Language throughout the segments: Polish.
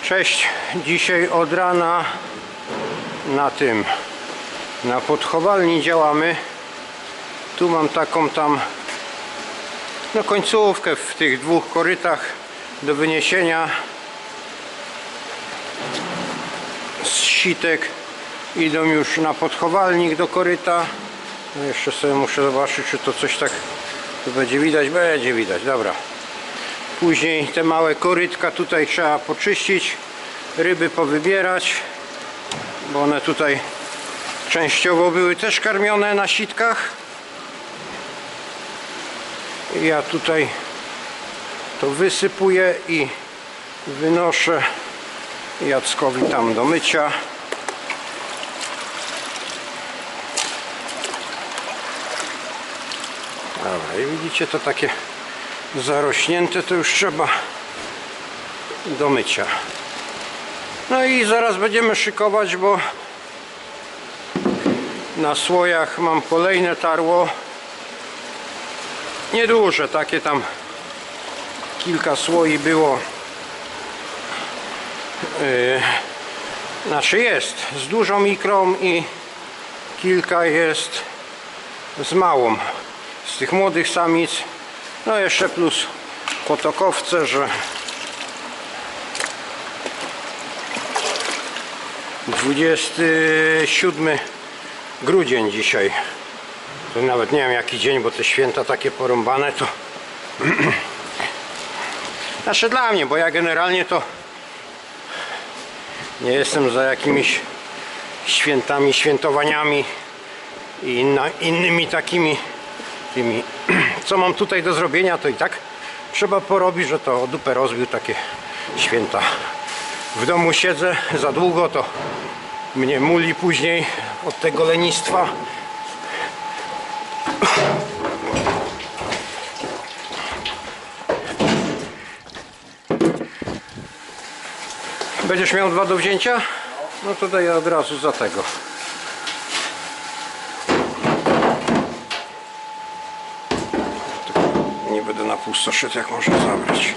Cześć, dzisiaj od rana na podchowalni działamy. Tu mam taką tam końcówkę w tych dwóch korytach do wyniesienia z sitek. Idą już na podchowalnik do koryta. No jeszcze sobie muszę zobaczyć, czy to coś tak tu będzie widać. Będzie widać, dobra. Później te małe korytka tutaj trzeba poczyścić, ryby powybierać, bo one tutaj częściowo były też karmione na sitkach. Ja tutaj to wysypuję i wynoszę Jackowi tam do mycia. Dobra, i widzicie, to takie zarośnięte, to już trzeba do mycia. No i zaraz będziemy szykować, bo na słojach mam kolejne tarło. Nieduże, takie tam kilka słoi było. Znaczy jest z dużą mikrą i kilka jest z małą. Z tych młodych samic. No jeszcze plus potokowce, że 27 grudzień dzisiaj. To nawet nie wiem jaki dzień, bo te święta takie porąbane to znaczy dla mnie, bo ja generalnie to nie jestem za jakimiś świętami, świętowaniami i innymi takimi tymi, co mam tutaj do zrobienia, to i tak trzeba porobić, że to o dupę rozbił takie święta. W domu siedzę za długo, to mnie muli później od tego lenistwa. Będziesz miał dwa do wzięcia? No to daję od razu za tego. Nie będę na pustoszyt, jak można zabrać.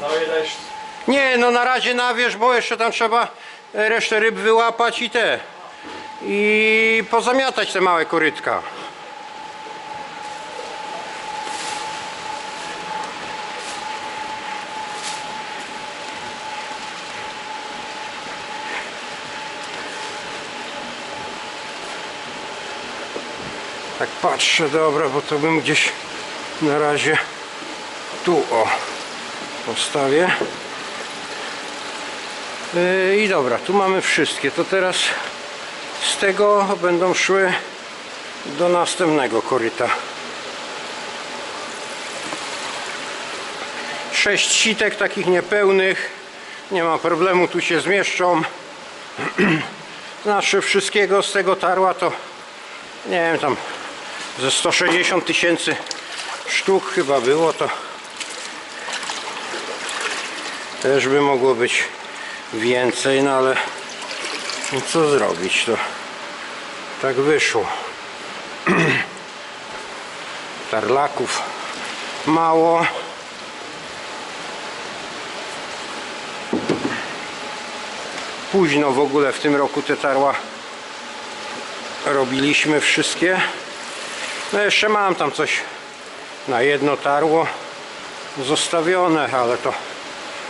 No i dajesz. Nie, no na razie nawierz, bo jeszcze tam trzeba resztę ryb wyłapać i pozamiatać te małe korytka. Tak patrzę, dobra, bo to bym gdzieś na razie tu postawię. I dobra, tu mamy wszystkie. To teraz z tego będą szły do następnego koryta. 6 sitek takich niepełnych. Nie ma problemu, tu się zmieszczą. Znaczy wszystkiego z tego tarła to nie wiem, tam ze 160 000 sztuk chyba było, to też by mogło być więcej, no ale no co zrobić, to tak wyszło. Tarlaków mało. Późno w ogóle w tym roku te tarła robiliśmy wszystkie. No jeszcze mam tam coś na jedno tarło zostawione, ale to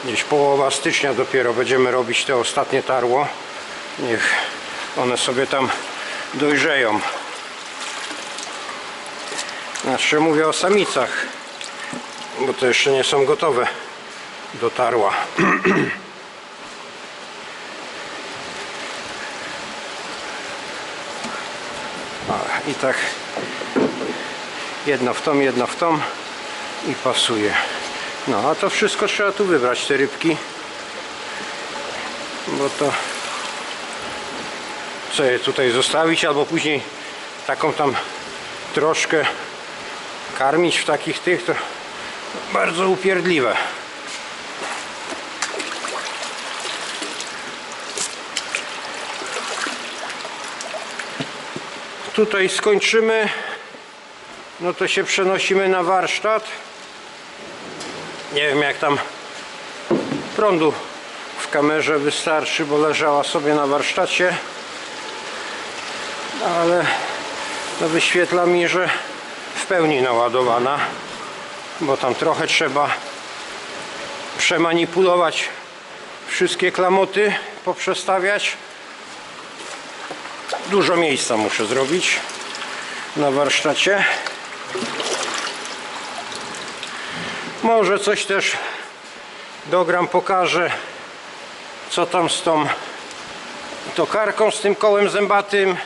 gdzieś połowa stycznia dopiero będziemy robić te ostatnie tarło. Niech one sobie tam dojrzeją. Znaczy mówię o samicach, bo to jeszcze nie są gotowe do tarła. I tak jedno w tą i pasuje. No a to wszystko trzeba tu wybrać, te rybki, bo to co je tutaj zostawić, albo później taką tam troszkę karmić w takich tych, to bardzo upierdliwe. Tutaj skończymy, no to się przenosimy na warsztat. Nie wiem jak tam prądu w w kamerze wystarczy, bo leżała sobie na warsztacie, ale no wyświetla mi, że w pełni naładowana, bo tam trochę trzeba przemanipulować, wszystkie klamoty poprzestawiać. Dużo miejsca muszę zrobić na warsztacie. Może coś też dogram, pokażę, co tam z tą tokarką, z tym kołem zębatym.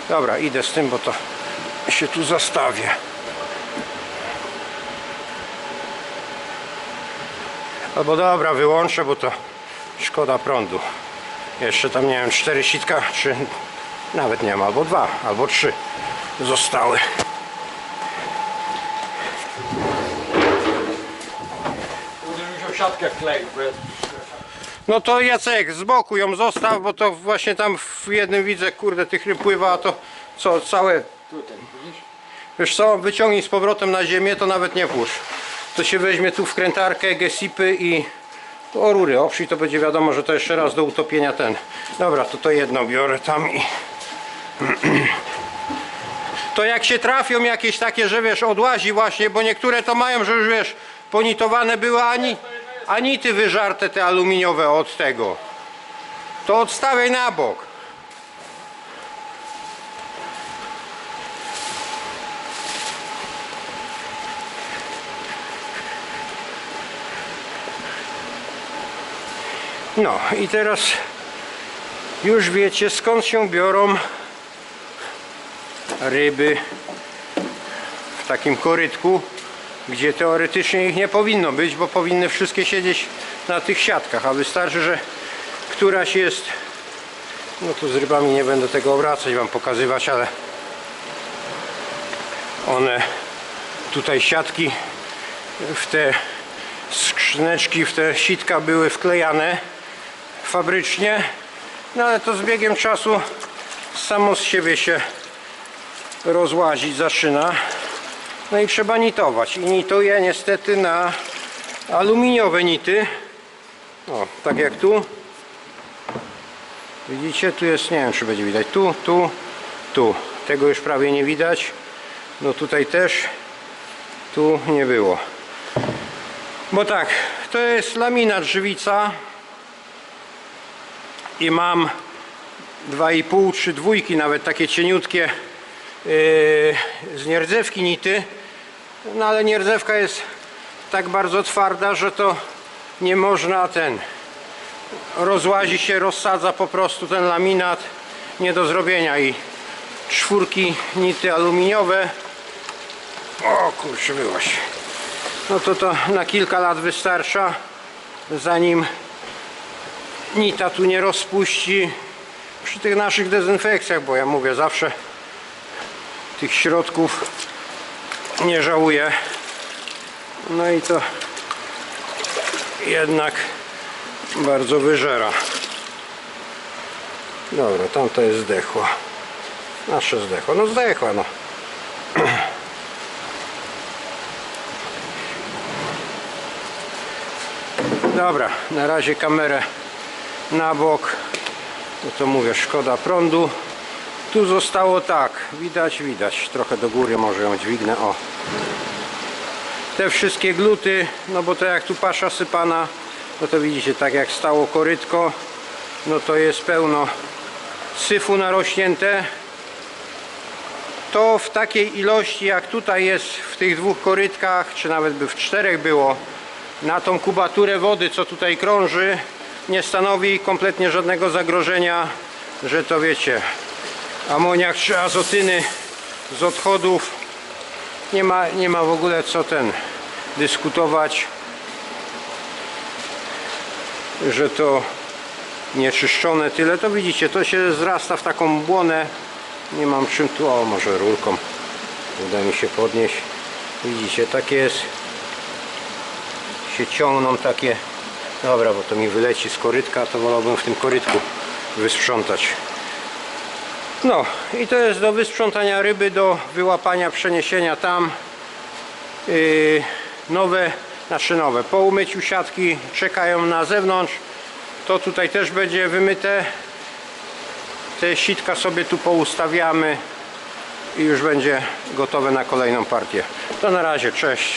Dobra, idę z tym, bo to się tu zastawię. Albo dobra, wyłączę, bo to szkoda prądu. Jeszcze tam, nie wiem, 4 sitka, czy nawet nie wiem, albo 2, albo 3 zostały. Siatkę kleił, bo jest... No to Jacek, z boku ją zostaw, bo to właśnie tam w jednym widzę, kurde, tych ryb pływa, a to co, całe... Tutaj, widzisz? Wiesz co, wyciągnij z powrotem na ziemię, to nawet nie włóż. To się weźmie tu wkrętarkę, gesipy i o rury oprzyj, to będzie wiadomo, że to jeszcze raz do utopienia ten. Dobra, to jedno biorę tam i... To jak się trafią jakieś takie, że wiesz, odłazi właśnie, bo niektóre to mają, że już wiesz, ponitowane były, ani ty wyżarte te aluminiowe od tego. To odstawiaj na bok. No i teraz już wiecie, skąd się biorą ryby w takim korytku, gdzie teoretycznie ich nie powinno być, bo powinny wszystkie siedzieć na tych siatkach, a wystarczy, że któraś jest, no tu z rybami nie będę tego obracać, wam pokazywać, ale one tutaj siatki w te skrzyneczki, w te sitka były wklejane fabrycznie, no ale to z biegiem czasu samo z siebie się rozłazić zaczyna. No i trzeba nitować. I nituję niestety na aluminiowe nity. O, tak jak tu. Widzicie, tu jest, nie wiem czy będzie widać. Tu. Tego już prawie nie widać. No tutaj też. Tu nie było. Bo tak, to jest laminat żywica. I mam 2,5 czy 2 nawet takie cieniutkie z nierdzewki nity, no ale nierdzewka jest tak bardzo twarda, że to nie można rozłazi się, rozsadza po prostu ten laminat, nie do zrobienia. I 4 nity aluminiowe, o kurczę, byłaś, no to na kilka lat wystarcza, zanim nita tu nie rozpuści przy tych naszych dezynfekcjach, bo ja mówię zawsze, tych środków nie żałuję. No i to jednak bardzo wyżera. Dobra, tamta jest zdechła. Nasze zdechła, no zdechła, no. Dobra, na razie kamerę na bok. No to mówię, szkoda prądu. Tu zostało tak, widać, trochę do góry może ją dźwignę, o. Te wszystkie gluty, no bo to jak tu pasza sypana, no to widzicie, tak jak stało korytko, no to jest pełno syfu narośnięte. To w takiej ilości jak tutaj jest w tych 2 korytkach, czy nawet by w 4 było, na tą kubaturę wody, co tutaj krąży, nie stanowi kompletnie żadnego zagrożenia, że to wiecie, amoniak czy azotyny z odchodów, nie ma w ogóle co dyskutować, że to nieczyszczone tyle. To widzicie, to się zrasta w taką błonę, nie mam czym tu, o może rurką uda mi się podnieść. Widzicie, takie jest, się ciągną takie. Dobra, bo to mi wyleci z korytka, to wolałbym w tym korytku wysprzątać. No i to jest do wysprzątania ryby, do wyłapania, przeniesienia tam. Nowe Znaczy nowe. Po umyciu siatki czekają na zewnątrz. To tutaj też będzie wymyte. Te sitka sobie tu poustawiamy i już będzie gotowe na kolejną partię. To na razie, cześć.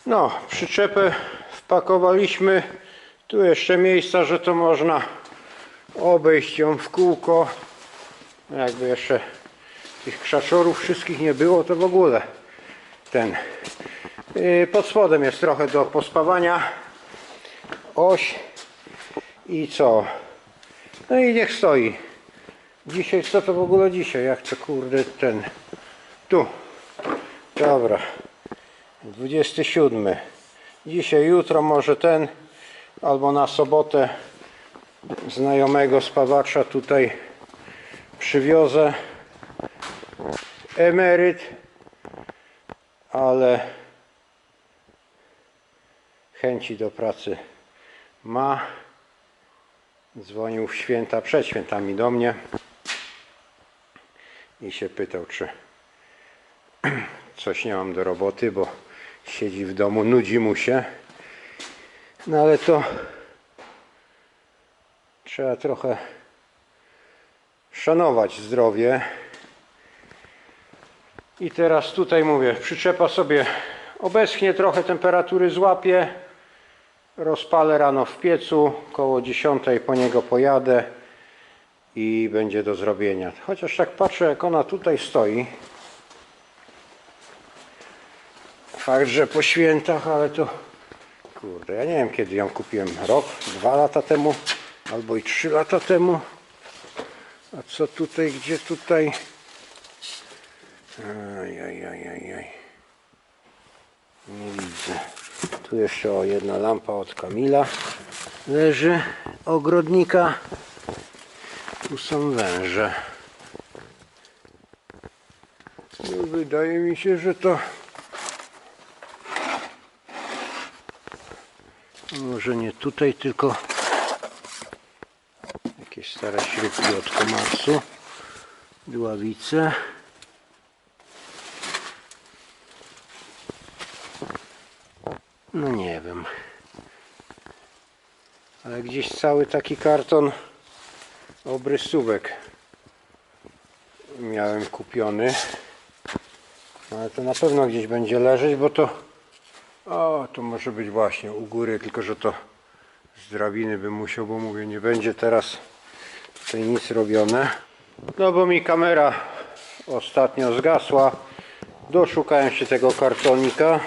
No, przyczepę wpakowaliśmy. Tu jeszcze miejsca, że to można obejść ją w kółko. Jakby jeszcze tych krzaczorów wszystkich nie było, to w ogóle ten pod spodem jest trochę do pospawania oś i co, no i niech stoi. Dzisiaj co to w ogóle dzisiaj, jak to kurde ten tu, dobra, 27 dzisiaj, jutro może ten albo na sobotę znajomego spawacza tutaj przywiozę, emeryt, ale chęci do pracy ma. Dzwonił w święta, przed świętami do mnie i się pytał, czy coś nie mam do roboty, bo siedzi w domu, nudzi mu się. No ale to trzeba trochę szanować zdrowie. I teraz tutaj mówię, przyczepa sobie obeschnie, trochę temperatury złapie, rozpalę rano w piecu, koło 10 po niego pojadę i będzie do zrobienia. Chociaż tak patrzę, jak ona tutaj stoi, fakt, że po świętach, ale to kurde, ja nie wiem kiedy ją kupiłem, rok, 2 lata temu albo i 3 lata temu. A co tutaj, gdzie tutaj? Ajajajajaj. Nie widzę. Tu jeszcze o, jedna lampa od Kamila leży, ogrodnika. Tu są węże. No, wydaje mi się, że to może nie tutaj, tylko jakieś stare śrubki od Komatsu, dławice. No nie wiem, ale gdzieś cały taki karton obrysówek miałem kupiony, ale to na pewno gdzieś będzie leżeć, bo to to może być właśnie u góry, tylko że to z drabiny bym musiał, bo mówię, nie będzie teraz tutaj nic robione. No bo mi kamera ostatnio zgasła, doszukałem się tego kartonika.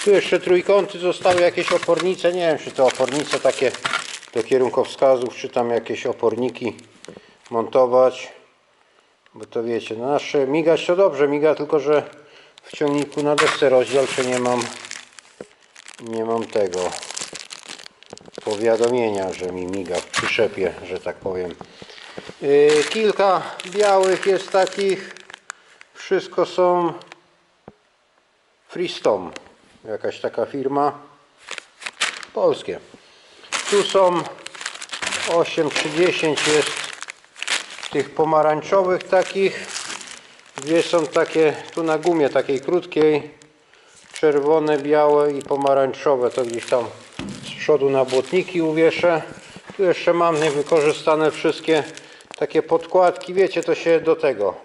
Tu jeszcze trójkąty zostały, jakieś opornice, nie wiem czy to opornice takie do kierunkowskazów, czy tam jakieś oporniki montować, bo to wiecie, no nasze migać to dobrze miga, tylko że w ciągniku na desce rozdzielczej nie mam tego powiadomienia, że mi miga w przyczepie, że tak powiem. Kilka białych jest takich, wszystko są Freestone, jakaś taka firma, polskie. Tu są 8 czy 10 jest tych pomarańczowych takich, dwie są takie tu na gumie takiej krótkiej, czerwone, białe i pomarańczowe, to gdzieś tam z przodu na błotniki uwieszę. Tu jeszcze mam niewykorzystane wszystkie takie podkładki, wiecie, to się do tego,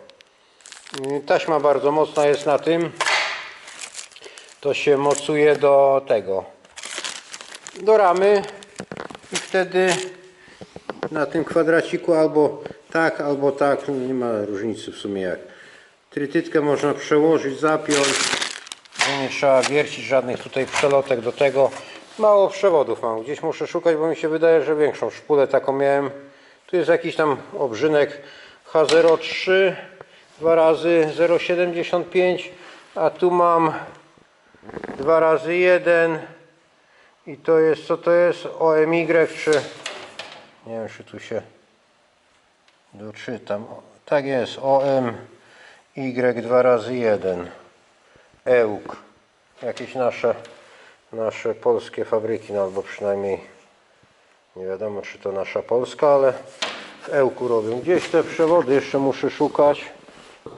taśma bardzo mocna jest na tym, to się mocuje do tego, do ramy i wtedy na tym kwadraciku albo tak, no nie ma różnicy w sumie jak. Trytytkę można przełożyć, zapiąć, nie trzeba wiercić żadnych tutaj przelotek do tego. Mało przewodów mam, gdzieś muszę szukać, bo mi się wydaje, że większą szpulę taką miałem. Tu jest jakiś tam obrzynek H03 2 razy 0,75, a tu mam 2 razy 1 i to jest, co to jest? OMY, czy nie wiem, czy tu się doczytam. Tak jest, OMY 2 razy 1 EUK. Jakieś nasze polskie fabryki, no albo przynajmniej nie wiadomo, czy to nasza polska, ale w EUK-u robią. Gdzieś te przewody jeszcze muszę szukać,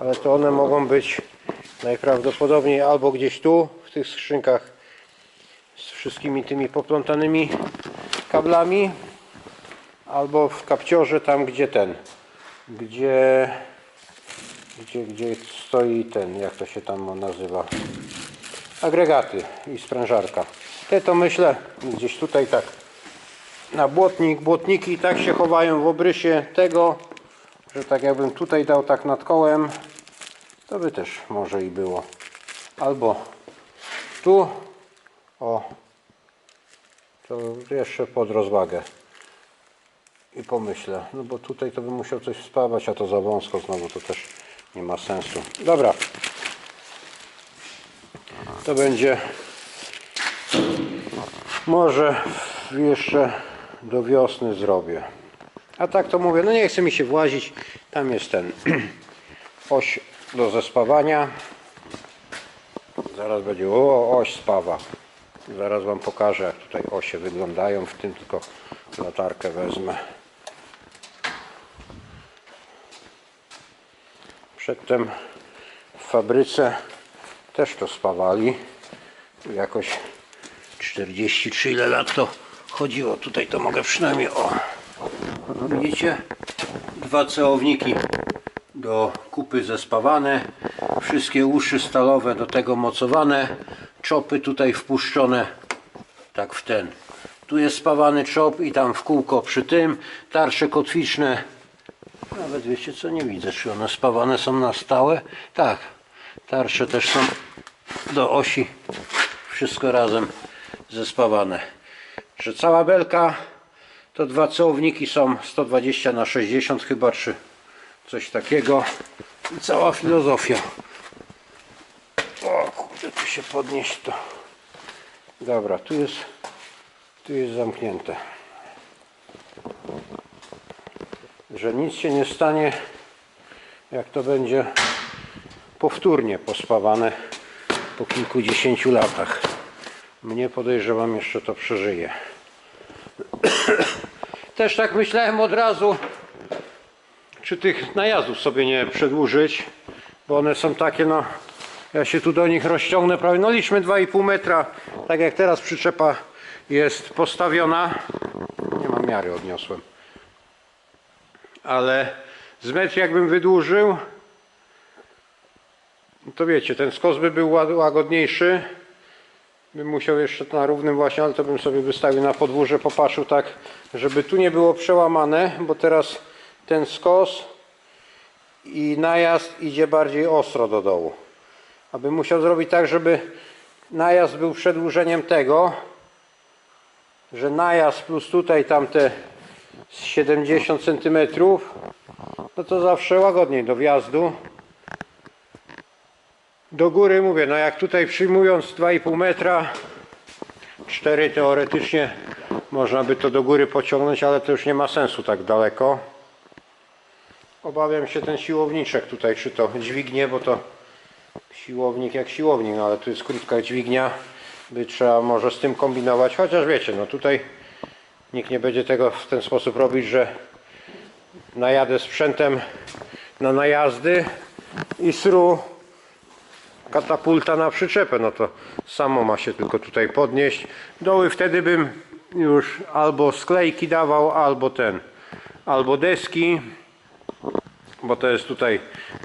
ale to one mogą być najprawdopodobniej albo gdzieś tu w tych skrzynkach z wszystkimi tymi poplątanymi kablami, albo w kapciorze tam, gdzie ten, gdzie stoi ten, jak to się tam nazywa, agregaty i sprężarka. Te to myślę gdzieś tutaj tak na błotnik. Błotniki i tak się chowają w obrysie tego, że tak jakbym tutaj dał tak nad kołem, to by też może i było. Albo tu, o, to jeszcze pod rozwagę. I pomyślę, no bo tutaj to bym musiał coś spawać, a to za wąsko znowu, to też nie ma sensu. Dobra, to będzie może jeszcze do wiosny zrobię. A tak to mówię, no nie chce mi się włazić. Tam jest ten oś do zespawania. Zaraz będzie, oś spawa. Zaraz wam pokażę, jak tutaj osie wyglądają. W tym tylko latarkę wezmę. Przedtem w fabryce też to spawali. Jakoś 43 ile lat to chodziło. Tutaj to mogę przynajmniej, o, widzicie? 2 cełowniki do kupy zespawane. Wszystkie uszy stalowe do tego mocowane. Czopy tutaj wpuszczone. Tak w ten. Tu jest spawany czop i tam w kółko przy tym. Tarcze kotwiczne. Nawet wiecie co, nie widzę, czy one spawane są na stałe. Tak. Tarcze też są do osi. Wszystko razem zespawane. Że cała belka to 2 cełowniki są 120×60 chyba, czy coś takiego. I cała filozofia. O kurde, tu się podnieść to. Dobra, tu jest zamknięte. Że nic się nie stanie, jak to będzie powtórnie pospawane po kilkudziesięciu latach. Mnie, podejrzewam, jeszcze to przeżyje. Też tak myślałem od razu, czy tych najazdów sobie nie przedłużyć, bo one są takie, no ja się tu do nich rozciągnę prawie, no liczmy 2,5 metra, tak jak teraz przyczepa jest postawiona. Nie mam miary, odniosłem. Ale z metr jakbym wydłużył, to wiecie, ten skos by był łagodniejszy. Bym musiał jeszcze na równym właśnie, ale to bym sobie wystawił na podwórze, popatrzył tak, żeby tu nie było przełamane, bo teraz ten skos i najazd idzie bardziej ostro do dołu. Abym musiał zrobić tak, żeby najazd był przedłużeniem tego, że najazd plus tutaj tamte 70 cm, no to zawsze łagodniej do wjazdu. Do góry mówię, no jak tutaj przyjmując 2,5 metra, 4 teoretycznie można by to do góry pociągnąć, ale to już nie ma sensu tak daleko. Obawiam się ten siłowniczek tutaj, czy to dźwignię, bo to siłownik jak siłownik, no ale tu jest krótka dźwignia, by trzeba może z tym kombinować, chociaż wiecie, no tutaj nikt nie będzie tego w ten sposób robić, że najadę sprzętem na najazdy i sru katapulta na przyczepę, no to samo ma się tylko tutaj podnieść. Doły wtedy bym już albo sklejki dawał, albo deski, bo to jest tutaj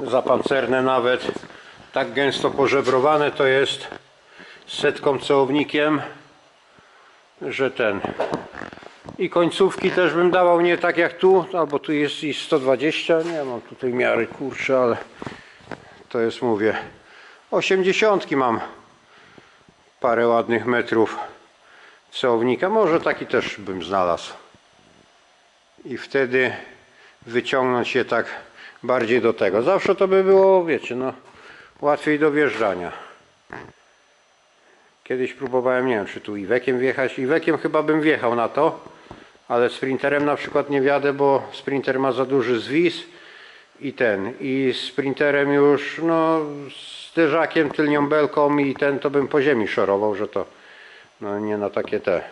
zapancerne nawet, tak gęsto pożebrowane to jest z setką cełownikiem, że i końcówki też bym dawał nie tak jak tu, albo tu jest i 120, nie mam tutaj miary, kurczę, ale to jest, mówię, 80 mam parę ładnych metrów cełownika, może taki też bym znalazł i wtedy wyciągnąć je tak bardziej do tego. Zawsze to by było, wiecie, no łatwiej do wjeżdżania. Kiedyś próbowałem, nie wiem, czy tu Ivekiem wjechać. Ivekiem chyba bym wjechał na to, ale Sprinterem na przykład nie wjadę, bo Sprinter ma za duży zwis i Sprinterem już, no z zderzakiem, tylnią belką i to bym po ziemi szorował, że to no nie na takie te.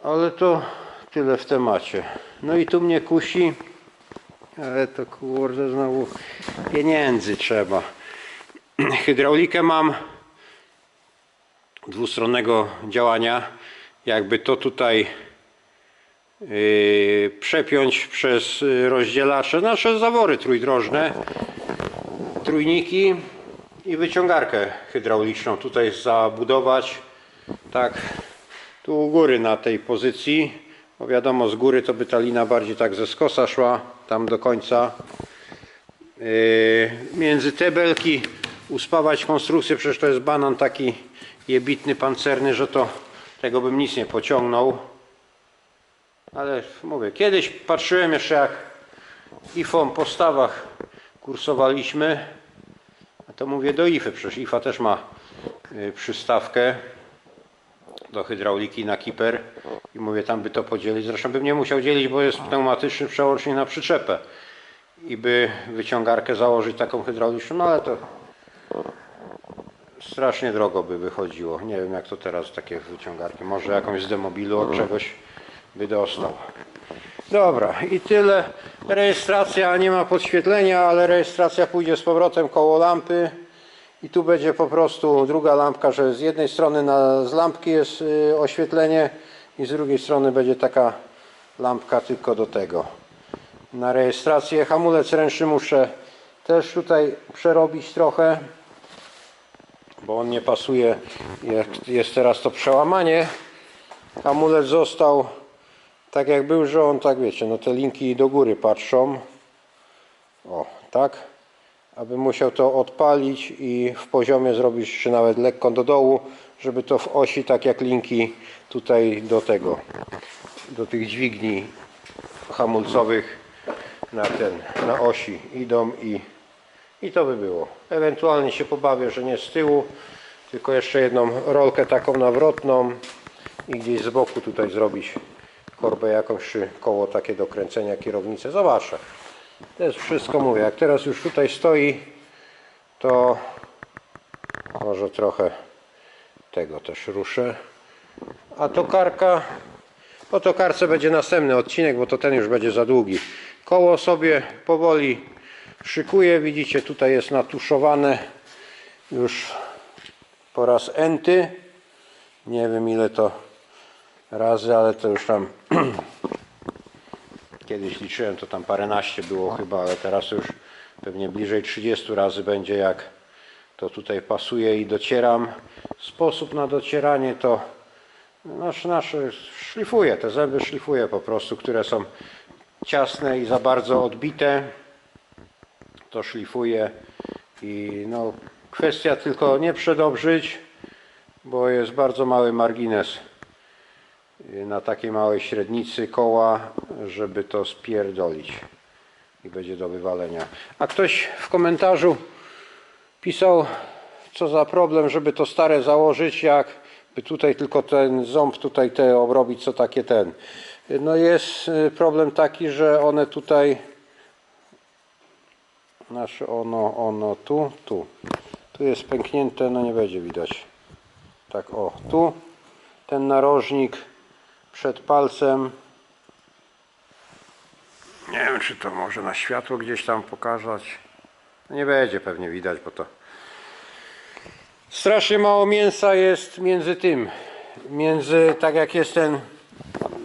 Ale to tyle w temacie. No i tu mnie kusi, ale to kurde znowu pieniędzy trzeba. Hydraulikę mam dwustronnego działania, jakby to tutaj przepiąć przez rozdzielacze, nasze zawory trójdrożne, trójniki i wyciągarkę hydrauliczną tutaj zabudować. Tak, tu u góry na tej pozycji, bo wiadomo, z góry to by ta lina bardziej tak ze skosa szła tam do końca. Między te belki uspawać konstrukcję, przecież to jest banan taki jebitny, pancerny, że to tego bym nic nie pociągnął. Ale mówię, kiedyś patrzyłem jeszcze, jak IFą po stawach kursowaliśmy, a to mówię do IFy, przecież IFA też ma przystawkę do hydrauliki na kiper i mówię, tam by to podzielić. Zresztą bym nie musiał dzielić, bo jest pneumatyczny przełącznik na przyczepę i by wyciągarkę założyć taką hydrauliczną, no ale to strasznie drogo by wychodziło. Nie wiem, jak to teraz takie wyciągarki, może jakąś z demobilu od czegoś by dostał. Dobra, i tyle. Rejestracja nie ma podświetlenia, ale rejestracja pójdzie z powrotem koło lampy i tu będzie po prostu druga lampka, że z jednej strony z lampki jest oświetlenie i z drugiej strony będzie taka lampka tylko do tego. Na rejestrację hamulec ręczny muszę też tutaj przerobić trochę, bo on nie pasuje, jest teraz to przełamanie. Hamulec został tak jak był, że on tak, wiecie, no te linki do góry patrzą, o tak, aby musiał to odpalić i w poziomie zrobić, czy nawet lekko do dołu, żeby to w osi, tak jak linki tutaj do tych dźwigni hamulcowych na osi idą i to by było. Ewentualnie się pobawię, że nie z tyłu, tylko jeszcze jedną rolkę taką nawrotną i gdzieś z boku tutaj zrobić korbę jakąś, czy koło takie do kręcenia kierownicy. Zobaczę. To jest wszystko, mówię. Jak teraz już tutaj stoi, to może trochę tego też ruszę. A tokarka, o tokarce będzie następny odcinek, bo to ten już będzie za długi. Koło sobie powoli szykuję. Widzicie, tutaj jest natuszowane już po raz enty. Nie wiem, ile to razy, ale to już tam kiedyś liczyłem, to tam paręnaście było chyba, ale teraz już pewnie bliżej 30 razy będzie, jak to tutaj pasuje i docieram. Sposób na docieranie to szlifuję, te zęby szlifuję po prostu, które są ciasne i za bardzo odbite, to szlifuję i no kwestia tylko nie przedobrzyć, bo jest bardzo mały margines na takiej małej średnicy koła, żeby to spierdolić i będzie do wywalenia. A ktoś w komentarzu pisał, co za problem, żeby to stare założyć, jak by tutaj tylko ten ząb tutaj te obrobić, co takie ten. No jest problem taki, że one tutaj, ono tu jest pęknięte, no nie będzie widać. Tak, o, tu ten narożnik przed palcem. Nie wiem, czy to może na światło gdzieś tam pokazać. Nie będzie pewnie widać, bo to strasznie mało mięsa jest między tym. Tak jak jest ten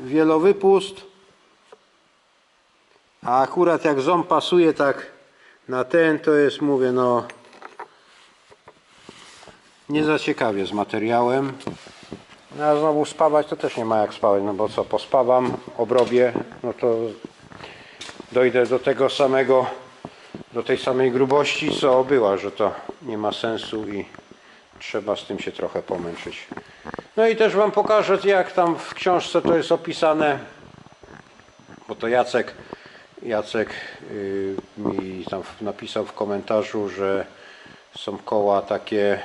wielowypust, a akurat jak ząb pasuje tak na ten, to jest, mówię, no nie za ciekawie z materiałem. No a znowu spawać to też nie ma jak spawać, no bo co, pospawam, obrobię, no to dojdę do tego samego, do tej samej grubości, co była, że to nie ma sensu i trzeba z tym się trochę pomęczyć. No i też wam pokażę, jak tam w książce to jest opisane, bo to Jacek mi tam napisał w komentarzu, że są koła takie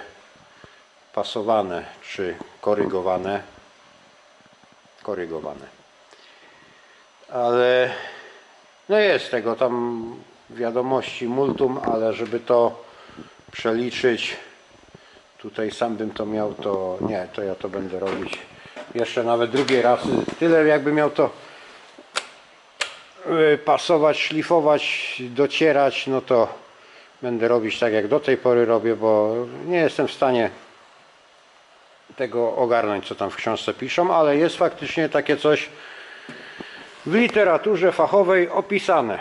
pasowane czy korygowane, ale no jest tego tam wiadomości multum, ale żeby to przeliczyć, tutaj sam bym to miał, to nie, to ja to będę robić jeszcze nawet drugi raz, tyle jakby miał to pasować, szlifować, docierać, no to będę robić tak jak do tej pory robię, bo nie jestem w stanie tego ogarnąć, co tam w książce piszą, ale jest faktycznie takie coś w literaturze fachowej opisane.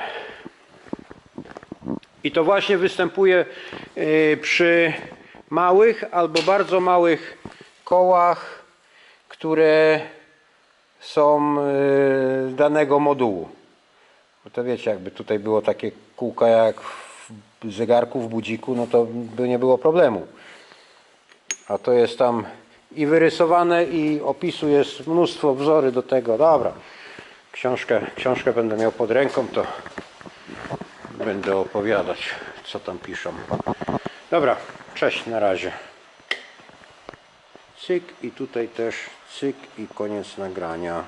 I to właśnie występuje przy małych albo bardzo małych kołach, które są z danego modułu. Bo to wiecie, jakby tutaj było takie kółka jak w zegarku, w budziku, no to by nie było problemu. A to jest tam i wyrysowane, i opisu jest mnóstwo, wzory do tego. Dobra, książkę będę miał pod ręką, to będę opowiadać, co tam piszą. Dobra, cześć, na razie. Cyk i tutaj też cyk i koniec nagrania.